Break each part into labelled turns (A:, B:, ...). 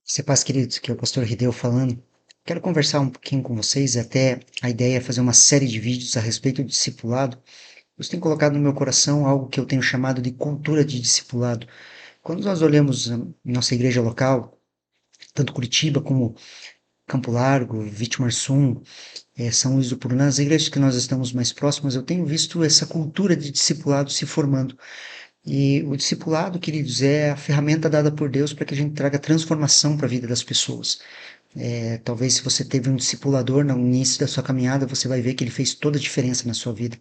A: Se paz, queridos, que é o pastor Rideu falando. Quero conversar um pouquinho com vocês, até a ideia é fazer uma série de vídeos a respeito do discipulado. Deus tem colocado no meu coração algo que eu tenho chamado de cultura de discipulado. Quando nós olhamos a nossa igreja local, tanto Curitiba como Campo Largo, Vitimarsum, São Luís do Purunã, as igrejas que nós estamos mais próximas, eu tenho visto essa cultura de discipulado se formando. E o discipulado, queridos, é a ferramenta dada por Deus para que a gente traga transformação para a vida das pessoas. Talvez se você teve um discipulador no início da sua caminhada, você vai ver que ele fez toda a diferença na sua vida.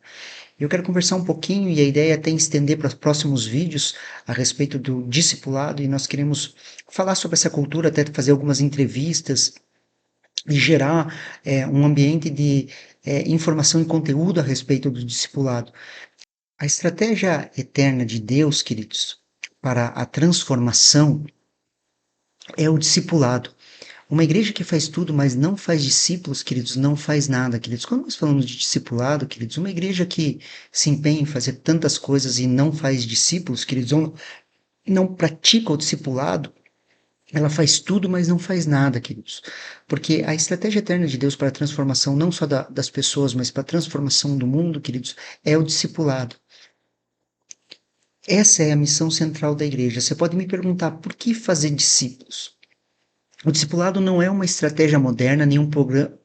A: Eu quero conversar um pouquinho e a ideia é até estender para os próximos vídeos a respeito do discipulado e nós queremos falar sobre essa cultura, até fazer algumas entrevistas e gerar um ambiente de informação e conteúdo a respeito do discipulado. A estratégia eterna de Deus, queridos, para a transformação é o discipulado. Uma igreja que faz tudo, mas não faz discípulos, queridos, não faz nada, queridos. Quando nós falamos de discipulado, queridos, uma igreja que se empenha em fazer tantas coisas e não faz discípulos, queridos, ou não pratica o discipulado, ela faz tudo, mas não faz nada, queridos. Porque a estratégia eterna de Deus para a transformação, não só das pessoas, mas para a transformação do mundo, queridos, é o discipulado. Essa é a missão central da igreja. Você pode me perguntar, por que fazer discípulos? O discipulado não é uma estratégia moderna, nem um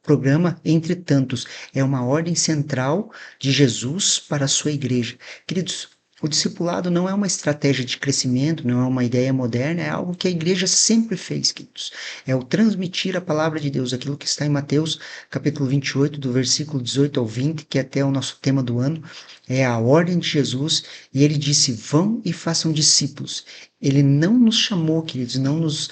A: programa entre tantos. É uma ordem central de Jesus para a sua igreja. Queridos, o discipulado não é uma estratégia de crescimento, não é uma ideia moderna, é algo que a igreja sempre fez, queridos. É o transmitir a palavra de Deus, aquilo que está em Mateus, capítulo 28, do versículo 18 ao 20, que é até o nosso tema do ano. É a ordem de Jesus, e ele disse: vão e façam discípulos. Ele não nos chamou, queridos, não nos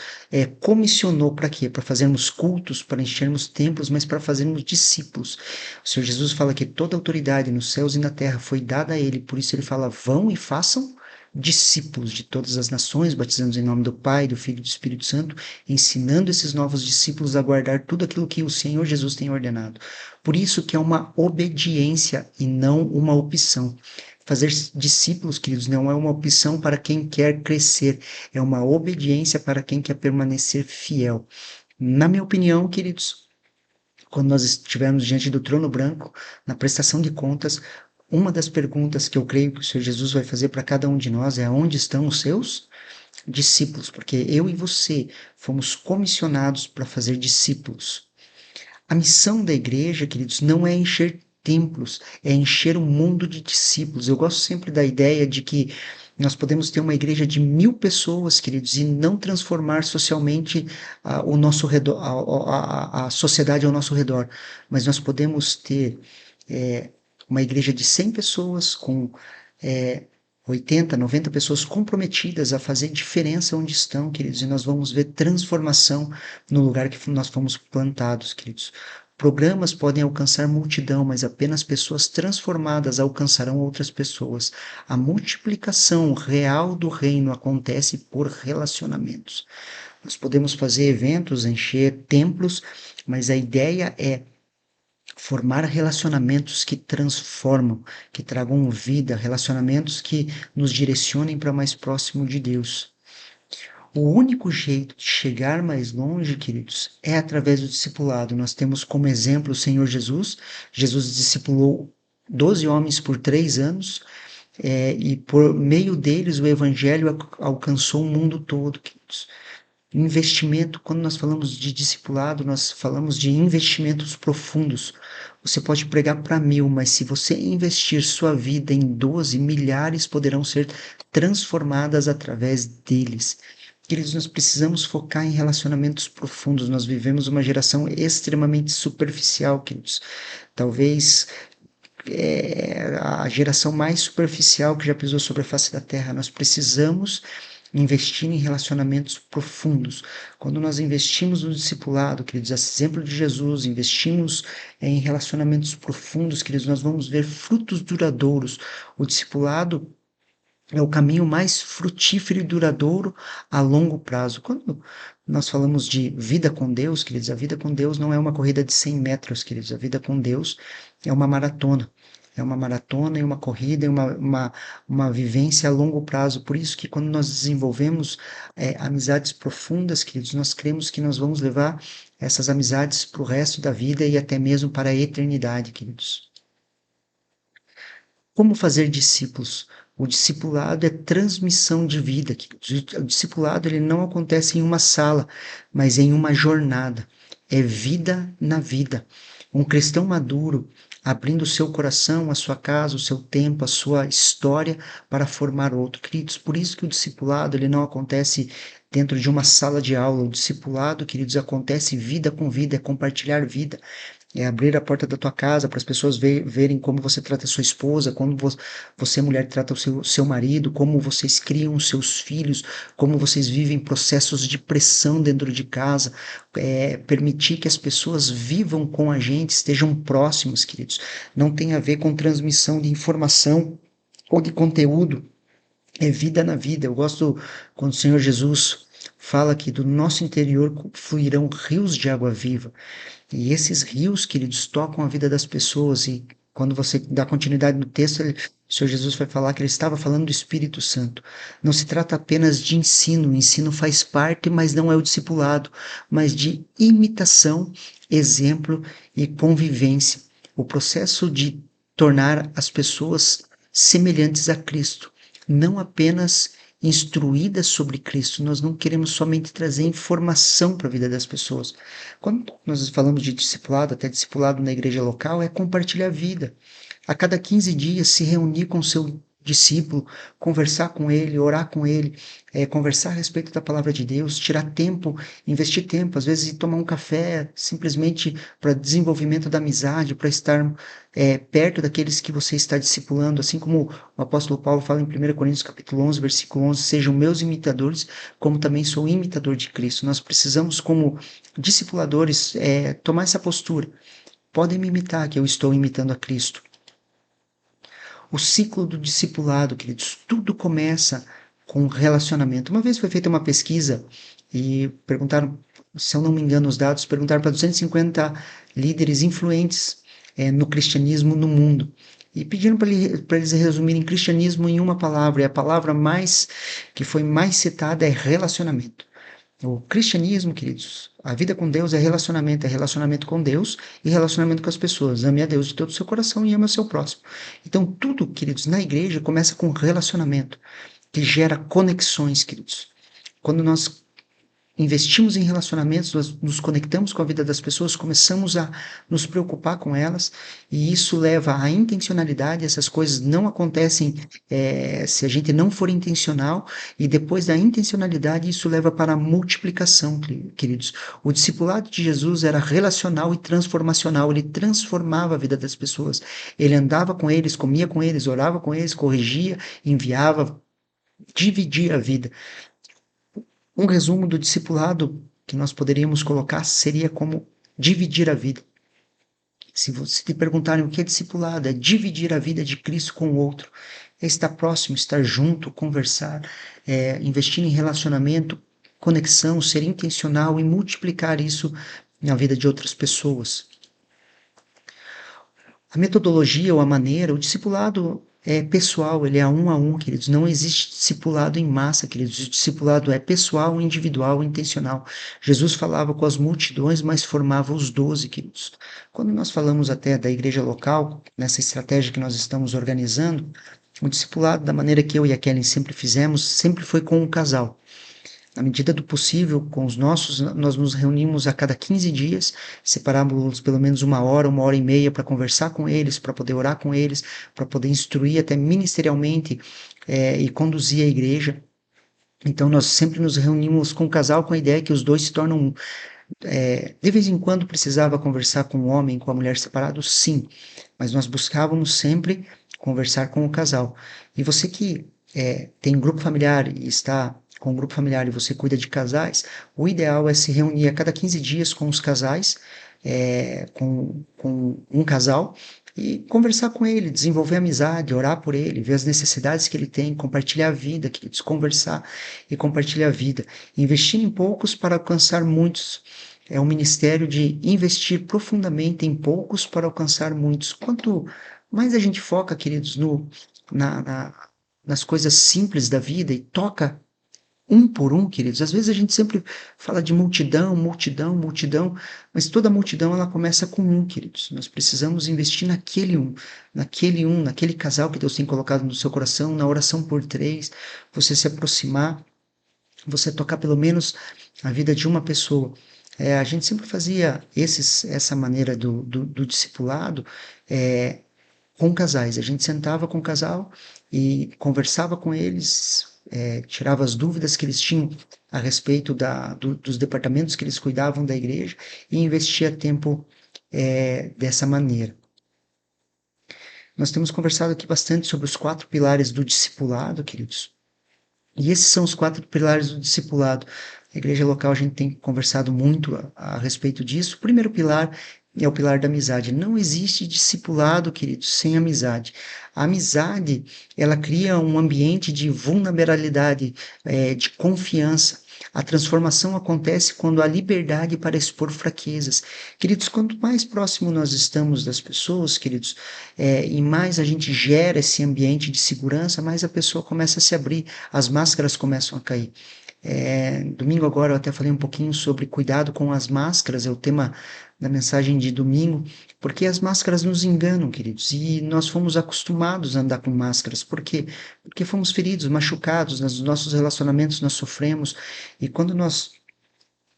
A: comissionou para quê? Para fazermos cultos, para enchermos templos, mas para fazermos discípulos. O Senhor Jesus fala que toda autoridade nos céus e na terra foi dada a ele, por isso ele fala: vão e façam discípulos de todas as nações, batizando em nome do Pai, do Filho e do Espírito Santo, ensinando esses novos discípulos a guardar tudo aquilo que o Senhor Jesus tem ordenado. Por isso que é uma obediência e não uma opção. Fazer discípulos, queridos, não é uma opção para quem quer crescer, é uma obediência para quem quer permanecer fiel. Na minha opinião, queridos, quando nós estivermos diante do trono branco, na prestação de contas, uma das perguntas que eu creio que o Senhor Jesus vai fazer para cada um de nós é: onde estão os seus discípulos? Porque eu e você fomos comissionados para fazer discípulos. A missão da igreja, queridos, não é encher templos, é encher o mundo de discípulos. Eu gosto sempre da ideia de que nós podemos ter uma igreja de 1.000 pessoas, queridos, e não transformar socialmente o nosso redor, a sociedade ao nosso redor, mas nós podemos ter uma igreja de 100 pessoas com é, 80, 90 pessoas comprometidas a fazer diferença onde estão, queridos, e nós vamos ver transformação no lugar que nós fomos plantados, queridos. Programas podem alcançar multidão, mas apenas pessoas transformadas alcançarão outras pessoas. A multiplicação real do reino acontece por relacionamentos. Nós podemos fazer eventos, encher templos, mas a ideia é formar relacionamentos que transformam, que tragam vida, relacionamentos que nos direcionem para mais próximo de Deus. O único jeito de chegar mais longe, queridos, é através do discipulado. Nós temos como exemplo o Senhor Jesus. Jesus discipulou 12 homens por 3 anos, e por meio deles o evangelho alcançou o mundo todo, queridos. Investimento, quando nós falamos de discipulado, nós falamos de investimentos profundos. Você pode pregar para 1.000, mas se você investir sua vida em 12, milhares poderão ser transformadas através deles. Queridos, nós precisamos focar em relacionamentos profundos. Nós vivemos uma geração extremamente superficial, queridos. Talvez a geração mais superficial que já pisou sobre a face da Terra. Nós precisamos investir em relacionamentos profundos. Quando nós investimos no discipulado, queridos, exemplo de Jesus, investimos em relacionamentos profundos, queridos, nós vamos ver frutos duradouros. O discipulado é o caminho mais frutífero e duradouro a longo prazo. Quando nós falamos de vida com Deus, queridos, a vida com Deus não é uma corrida de 100 metros, queridos. A vida com Deus é uma maratona. é uma maratona e uma corrida, e uma vivência a longo prazo. Por isso que quando nós desenvolvemos amizades profundas, queridos, nós cremos que nós vamos levar essas amizades para o resto da vida e até mesmo para a eternidade, queridos. Como fazer discípulos? O discipulado é transmissão de vida, queridos. O discipulado ele não acontece em uma sala, mas em uma jornada. É vida na vida. Um cristão maduro abrindo o seu coração, a sua casa, o seu tempo, a sua história para formar outro. Queridos, por isso que o discipulado ele não acontece dentro de uma sala de aula. O discipulado, queridos, acontece vida com vida, é compartilhar vida. É abrir a porta da tua casa para as pessoas verem como você trata a sua esposa, como você, mulher, trata o seu marido, como vocês criam os seus filhos, como vocês vivem processos de pressão dentro de casa, permitir que as pessoas vivam com a gente, estejam próximos, queridos. Não tem a ver com transmissão de informação ou de conteúdo, é vida na vida. Eu gosto quando o Senhor Jesus fala que do nosso interior fluirão rios de água viva. E esses rios, queridos, tocam a vida das pessoas. E quando você dá continuidade no texto, o Senhor Jesus vai falar que ele estava falando do Espírito Santo. Não se trata apenas de ensino, o ensino faz parte, mas não é o discipulado, mas de imitação, exemplo e convivência. O processo de tornar as pessoas semelhantes a Cristo, não apenas instruídas sobre Cristo. Nós não queremos somente trazer informação para a vida das pessoas. Quando nós falamos de discipulado, até discipulado na igreja local, é compartilhar a vida. A cada 15 dias se reunir com o seu discípulo, conversar com ele, orar com ele, conversar a respeito da palavra de Deus, tirar tempo, investir tempo, às vezes ir tomar um café, simplesmente para desenvolvimento da amizade, para estar perto daqueles que você está discipulando, assim como o apóstolo Paulo fala em 1 Coríntios capítulo 11, versículo 11, sejam meus imitadores, como também sou imitador de Cristo. Nós precisamos, como discipuladores, tomar essa postura. Podem me imitar, que eu estou imitando a Cristo. O ciclo do discipulado, queridos, tudo começa com relacionamento. Uma vez foi feita uma pesquisa e perguntaram, se eu não me engano os dados, perguntaram para 250 líderes influentes no cristianismo no mundo. E pediram para eles resumirem cristianismo em uma palavra, e a palavra que foi mais citada é relacionamento. O cristianismo, queridos, a vida com Deus é relacionamento com Deus e relacionamento com as pessoas. Ame a Deus de todo o seu coração e ame o seu próximo. Então, tudo, queridos, na igreja começa com relacionamento, que gera conexões, queridos. Quando nós investimos em relacionamentos, nós nos conectamos com a vida das pessoas, começamos a nos preocupar com elas, e isso leva à intencionalidade. Essas coisas não acontecem se a gente não for intencional, e depois da intencionalidade, isso leva para a multiplicação, queridos. O discipulado de Jesus era relacional e transformacional, ele transformava a vida das pessoas, ele andava com eles, comia com eles, orava com eles, corrigia, enviava, dividia a vida. Um resumo do discipulado que nós poderíamos colocar seria como dividir a vida. Se você te perguntarem o que é discipulado, é dividir a vida de Cristo com o outro, é estar próximo, estar junto, conversar, investir em relacionamento, conexão, ser intencional e multiplicar isso na vida de outras pessoas. A metodologia ou a maneira, o discipulado é pessoal, ele é a um, queridos. Não existe discipulado em massa, queridos. O discipulado é pessoal, individual, intencional. Jesus falava com as multidões, mas formava os 12, queridos. Quando nós falamos até da igreja local, nessa estratégia que nós estamos organizando, o discipulado, da maneira que eu e a Kellen sempre fizemos, sempre foi com um casal. Na medida do possível, com os nossos, nós nos reunimos a cada 15 dias, separávamos pelo menos uma hora e meia para conversar com eles, para poder orar com eles, para poder instruir até ministerialmente e conduzir a igreja. Então, nós sempre nos reunimos com o casal com a ideia que os dois se tornam um. De vez em quando precisava conversar com o homem, com a mulher separados, sim, mas nós buscávamos sempre conversar com o casal. E você que tem um grupo familiar e está com um grupo familiar e você cuida de casais, o ideal é se reunir a cada 15 dias com os casais, com um casal, e conversar com ele, desenvolver amizade, orar por ele, ver as necessidades que ele tem, compartilhar a vida, queridos, conversar e compartilhar a vida. Investir em poucos para alcançar muitos. É um ministério de investir profundamente em poucos para alcançar muitos. mais a gente foca, queridos, na, na- nas coisas simples da vida e toca um por um, queridos. Às vezes a gente sempre fala de multidão, multidão, multidão, mas toda multidão ela começa com um, queridos. Nós precisamos investir naquele casal que Deus tem colocado no seu coração, na oração por três, você se aproximar, você tocar pelo menos a vida de uma pessoa. A gente sempre fazia essa maneira do discipulado, é, com casais. A gente sentava com o casal e conversava com eles, tirava as dúvidas que eles tinham a respeito dos departamentos que eles cuidavam da igreja e investia tempo dessa maneira. Nós temos conversado aqui bastante sobre os 4 pilares do discipulado, queridos. E esses são os 4 pilares do discipulado. Na igreja local a gente tem conversado muito a respeito disso. O primeiro pilar é o pilar da amizade. Não existe discipulado, queridos, sem amizade. A amizade, ela cria um ambiente de vulnerabilidade, de confiança. A transformação acontece quando há liberdade para expor fraquezas. Queridos, quanto mais próximo nós estamos das pessoas, queridos, e mais a gente gera esse ambiente de segurança, mais a pessoa começa a se abrir, as máscaras começam a cair. Domingo agora eu até falei um pouquinho sobre cuidado com as máscaras, é o tema da mensagem de domingo, porque as máscaras nos enganam, queridos, e nós fomos acostumados a andar com máscaras. Por quê? Porque fomos feridos, machucados, nos nossos relacionamentos nós sofremos, e quando nós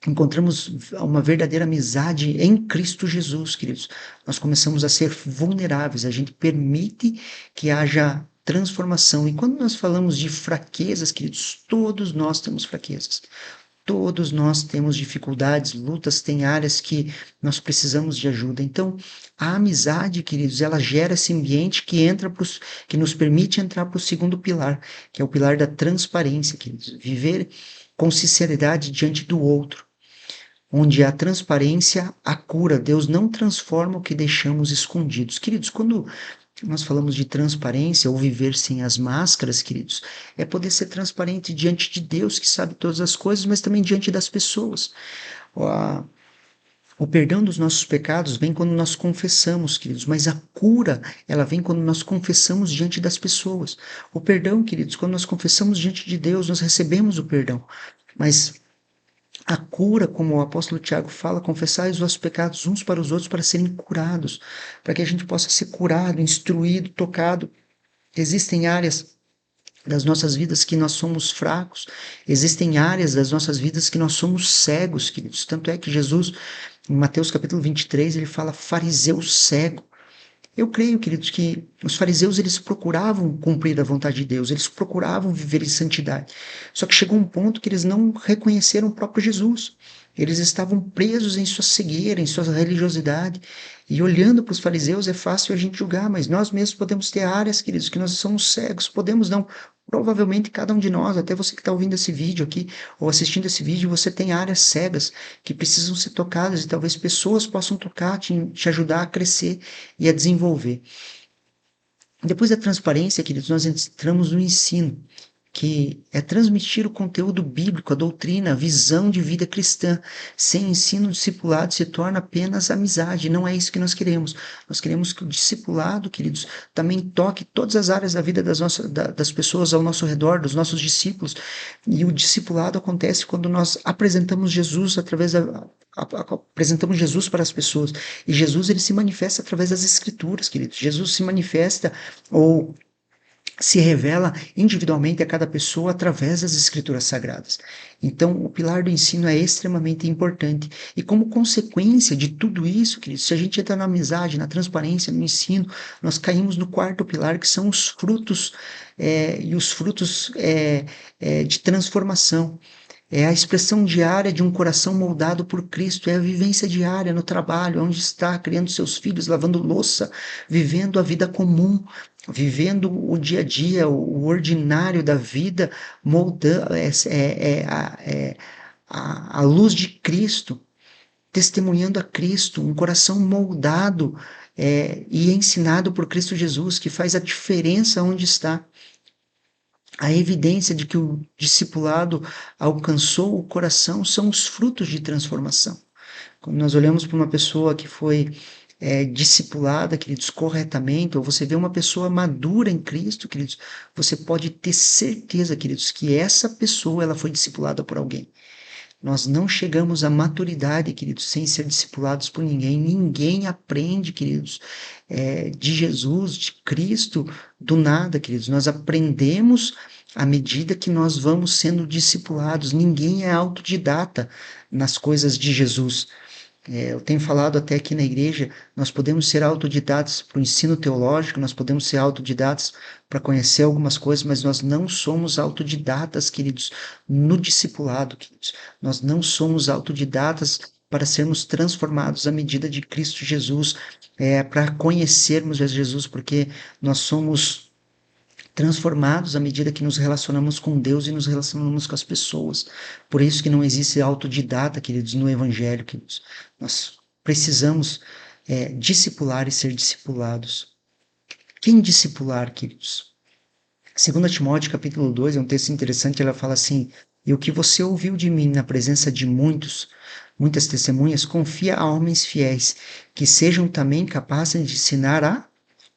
A: encontramos uma verdadeira amizade em Cristo Jesus, queridos, nós começamos a ser vulneráveis, a gente permite que haja transformação. E quando nós falamos de fraquezas, queridos, todos nós temos fraquezas. Todos nós temos dificuldades, lutas, tem áreas que nós precisamos de ajuda. Então, a amizade, queridos, ela gera esse ambiente que nos permite entrar para o segundo pilar, que é o pilar da transparência, queridos. Viver com sinceridade diante do outro, onde a transparência, a cura. Deus não transforma o que deixamos escondidos. Queridos, quando nós falamos de transparência ou viver sem as máscaras, queridos, é poder ser transparente diante de Deus, que sabe todas as coisas, mas também diante das pessoas. O perdão dos nossos pecados vem quando nós confessamos, queridos, mas a cura, ela vem quando nós confessamos diante das pessoas. O perdão, queridos, quando nós confessamos diante de Deus, nós recebemos o perdão. Mas a cura, como o apóstolo Tiago fala, confessai os vossos pecados uns para os outros para serem curados, para que a gente possa ser curado, instruído, tocado. Existem áreas das nossas vidas que nós somos fracos, existem áreas das nossas vidas que nós somos cegos, queridos. Tanto é que Jesus, em Mateus capítulo 23, ele fala fariseu cego. Eu creio, queridos, que os fariseus eles procuravam cumprir a vontade de Deus, eles procuravam viver em santidade. Só que chegou um ponto que eles não reconheceram o próprio Jesus. Eles estavam presos em sua cegueira, em sua religiosidade. E olhando para os fariseus é fácil a gente julgar, mas nós mesmos podemos ter áreas, queridos, que nós somos cegos. Podemos não. Provavelmente cada um de nós, até você que está ouvindo esse vídeo aqui, ou assistindo esse vídeo, você tem áreas cegas que precisam ser tocadas e talvez pessoas possam tocar, te ajudar a crescer e a desenvolver. Depois da transparência, queridos, nós entramos no ensino, que é transmitir o conteúdo bíblico, a doutrina, a visão de vida cristã. Sem ensino, o discipulado se torna apenas amizade. Não é isso que nós queremos. Nós queremos que o discipulado, queridos, também toque todas as áreas da vida das pessoas ao nosso redor, dos nossos discípulos. E o discipulado acontece quando nós apresentamos Jesus apresentamos Jesus para as pessoas. E Jesus ele se manifesta através das Escrituras, queridos. Jesus se manifesta ou se revela individualmente a cada pessoa através das escrituras sagradas. Então, o pilar do ensino é extremamente importante. E como consequência de tudo isso, queridos, se a gente entra na amizade, na transparência, no ensino, nós caímos no quarto pilar, que são os frutos, e os frutos de transformação. É a expressão diária de um coração moldado por Cristo, é a vivência diária no trabalho, onde está criando seus filhos, lavando louça, vivendo a vida comum, vivendo o dia a dia, o ordinário da vida, moldando a luz de Cristo, testemunhando a Cristo, um coração moldado e ensinado por Cristo Jesus, que faz a diferença onde está. A evidência de que o discipulado alcançou o coração são os frutos de transformação. Quando nós olhamos para uma pessoa que foi discipulada, queridos, corretamente, ou você vê uma pessoa madura em Cristo, queridos, você pode ter certeza, queridos, que essa pessoa ela foi discipulada por alguém. Nós não chegamos à maturidade, queridos, sem ser discipulados por ninguém. Ninguém aprende, queridos, de Jesus, de Cristo, do nada, queridos. Nós aprendemos à medida que nós vamos sendo discipulados. Ninguém é autodidata nas coisas de Jesus. Eu tenho falado até aqui na igreja, nós podemos ser autodidatas para o ensino teológico, nós podemos ser autodidatas para conhecer algumas coisas, mas nós não somos autodidatas, queridos, no discipulado, queridos. Nós não somos autodidatas para sermos transformados à medida de Cristo Jesus, para conhecermos Jesus, porque nós somos transformados à medida que nos relacionamos com Deus e nos relacionamos com as pessoas. Por isso que não existe autodidata, queridos, no Evangelho, queridos. Nós precisamos discipular e ser discipulados. Quem discipular, queridos? 2 Timóteo capítulo 2 é um texto interessante, ela fala assim, e o que você ouviu de mim na presença de muitas testemunhas, confia a homens fiéis, que sejam também capazes de ensinar a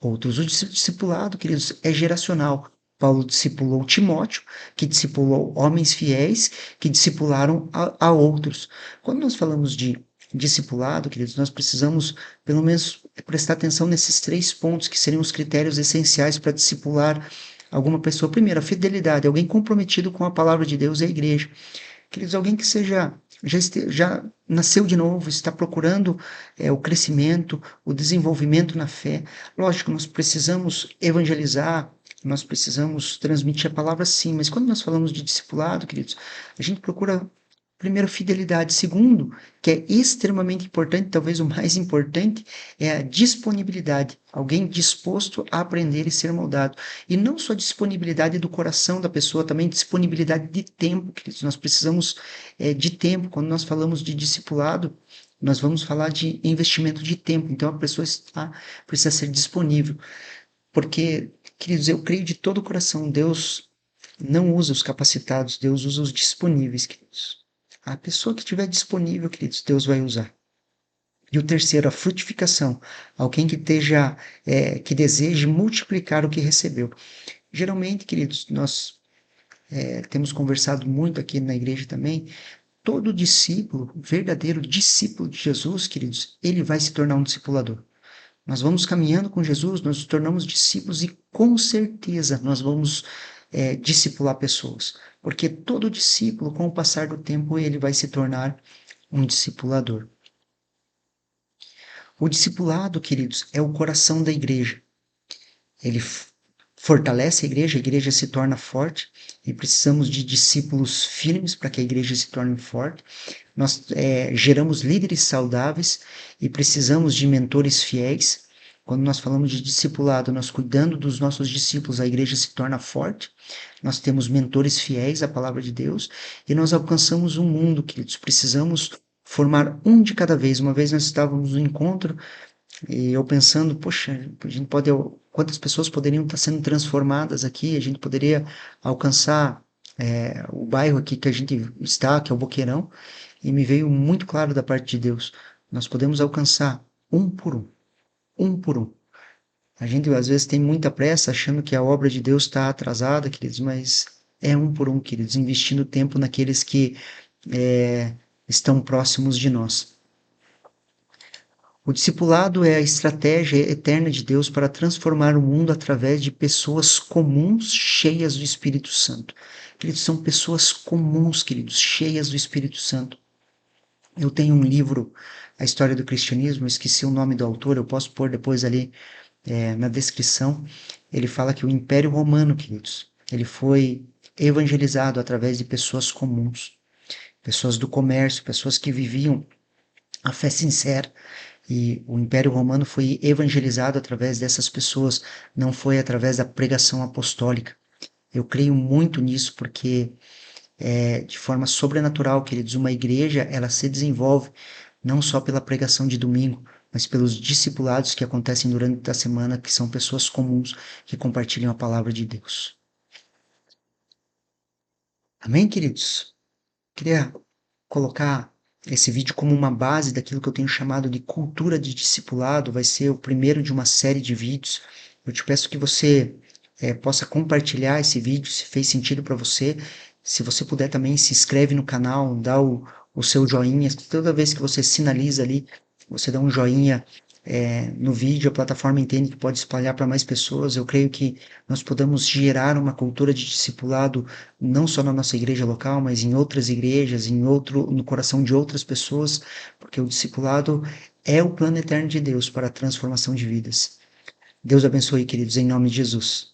A: outros. O discipulado, queridos, é geracional. Paulo discipulou Timóteo, que discipulou homens fiéis, que discipularam a outros. Quando nós falamos de discipulado, queridos, nós precisamos, pelo menos, prestar atenção nesses 3 pontos, que seriam os critérios essenciais para discipular alguma pessoa. Primeiro, a fidelidade, alguém comprometido com a palavra de Deus e a igreja. Queridos, alguém que já nasceu de novo, está procurando o crescimento, o desenvolvimento na fé. Lógico, nós precisamos evangelizar, nós precisamos transmitir a palavra sim, mas quando nós falamos de discipulado, queridos, a gente procura, primeiro, fidelidade. Segundo, que é extremamente importante, talvez o mais importante, é a disponibilidade. Alguém disposto a aprender e ser moldado. E não só disponibilidade do coração da pessoa, também disponibilidade de tempo, queridos. Nós precisamos de tempo. Quando nós falamos de discipulado, nós vamos falar de investimento de tempo. Então, a pessoa precisa ser disponível. Porque, queridos, eu creio de todo o coração, Deus não usa os capacitados, Deus usa os disponíveis, queridos. A pessoa que estiver disponível, queridos, Deus vai usar. E o terceiro, a frutificação. Alguém que esteja, que deseje multiplicar o que recebeu. Geralmente, queridos, nós temos conversado muito aqui na igreja também. Todo discípulo, verdadeiro discípulo de Jesus, queridos, ele vai se tornar um discipulador. Nós vamos caminhando com Jesus, nós nos tornamos discípulos e com certeza nós vamos discipular pessoas. Porque todo discípulo, com o passar do tempo, ele vai se tornar um discipulador. O discipulado, queridos, é o coração da igreja. Ele fortalece a igreja se torna forte e precisamos de discípulos firmes para que a igreja se torne forte. Nós geramos líderes saudáveis e precisamos de mentores fiéis. Quando nós falamos de discipulado, nós cuidando dos nossos discípulos, a igreja se torna forte. Nós temos mentores fiéis à palavra de Deus e nós alcançamos um mundo, queridos. Precisamos formar um de cada vez. Uma vez nós estávamos no encontro e eu pensando, poxa, a gente pode, quantas pessoas poderiam estar sendo transformadas aqui? A gente poderia alcançar o bairro aqui que a gente está, que é o Boqueirão, e me veio muito claro da parte de Deus. Nós podemos alcançar um por um, um por um. A gente às vezes tem muita pressa achando que a obra de Deus está atrasada, queridos, mas é um por um, queridos, investindo tempo naqueles que estão próximos de nós. O discipulado é a estratégia eterna de Deus para transformar o mundo através de pessoas comuns, cheias do Espírito Santo. Queridos, são pessoas comuns, queridos, cheias do Espírito Santo. Eu tenho um livro, A História do Cristianismo, eu esqueci o nome do autor, eu posso pôr depois ali na descrição. Ele fala que o Império Romano, queridos, ele foi evangelizado através de pessoas comuns, pessoas do comércio, pessoas que viviam a fé sincera. E o Império Romano foi evangelizado através dessas pessoas, não foi através da pregação apostólica. Eu creio muito nisso porque de forma sobrenatural, queridos, uma igreja ela se desenvolve não só pela pregação de domingo, mas pelos discipulados que acontecem durante a semana, que são pessoas comuns que compartilham a palavra de Deus. Amém, queridos? Queria colocar esse vídeo como uma base daquilo que eu tenho chamado de cultura de discipulado, vai ser o primeiro de uma série de vídeos. Eu te peço que você possa compartilhar esse vídeo, se fez sentido para você. Se você puder também, se inscreve no canal, dá o seu joinha. Toda vez que você sinaliza ali, você dá um joinha no vídeo, a plataforma entende que pode espalhar para mais pessoas. Eu creio que nós podemos gerar uma cultura de discipulado não só na nossa igreja local, mas em outras igrejas, no coração de outras pessoas, porque o discipulado é o plano eterno de Deus para a transformação de vidas. Deus abençoe, queridos, em nome de Jesus.